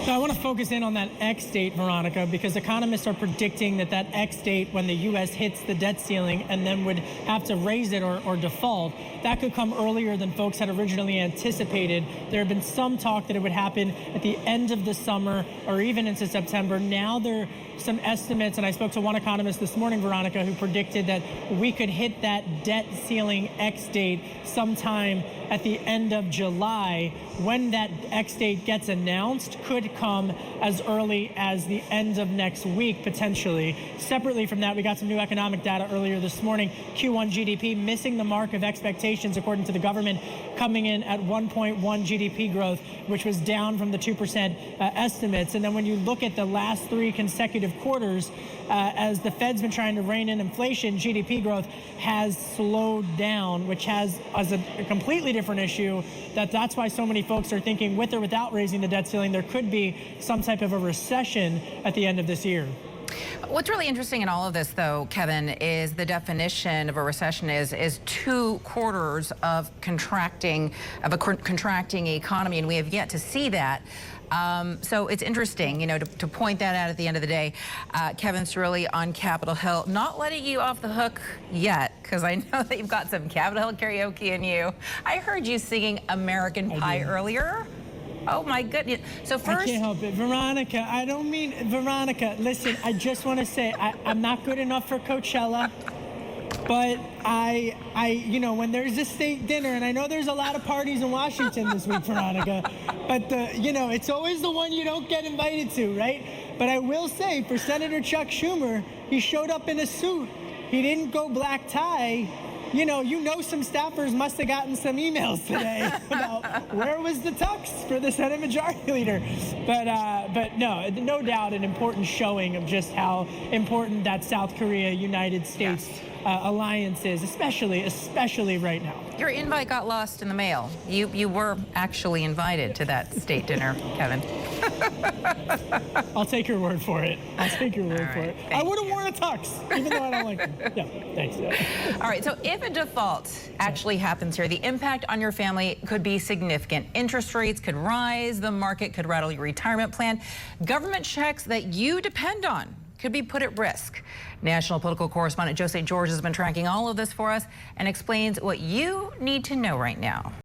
So I want to focus in on that X date, Veronica, because economists are predicting that that X date, when the U.S. hits the debt ceiling and then would have to raise it or default, that could come earlier than folks had originally anticipated. There have been some talk that it would happen at the end of the summer or even into September. Now there are some estimates, and I spoke to one economist this morning, Veronica, who predicted that we could hit that debt ceiling X date sometime at the end of July. When that X date gets announced, could come as early as the end of next week, potentially. Separately from that, we got some new economic data earlier this morning. Q1 GDP missing the mark of expectations, according to the government, coming in at 1.1 GDP growth, which was down from the 2% estimates. And then when you look at the last 3 consecutive quarters, as the Fed's been trying to rein in inflation, GDP growth has slowed down, which has as a completely different issue. That's why so many folks are thinking, with or without raising the debt ceiling, there could be some type of a recession at the end of this year. What's really interesting in all of this, though, Kevin, is the definition of a recession is 2 quarters of contracting economy, and we have yet to see that. So it's interesting, you know, to point that out at the end of the day. Kevin Cirilli on Capitol Hill, not letting you off the hook yet, because I know that you've got some Capitol Hill karaoke in you. I heard you singing American Pie earlier. Oh, my goodness. So first... I can't help it. Veronica, I don't mean... Veronica, listen, I just want to say I'm not good enough for Coachella, but you know, when there's a state dinner, and I know there's a lot of parties in Washington this week, Veronica, but you know, it's always the one you don't get invited to, right? But I will say, for Senator Chuck Schumer, he showed up in a suit. He didn't go black tie. You know some staffers must have gotten some emails today about where was the tux for the Senate Majority Leader. But no doubt an important showing of just how important that South Korea-United States alliance is, especially right now. Your invite got lost in the mail. You were actually invited to that state dinner, Kevin. I'll take your word for it. I'll take your word for it. I would have worn a tux, even though I don't like them. Yeah, thanks. Yeah. All right, so if a default actually happens here, the impact on your family could be significant. Interest rates could rise, the market could rattle your retirement plan. Government checks that you depend on could be put at risk. National political correspondent Joe St. George has been tracking all of this for us and explains what you need to know right now.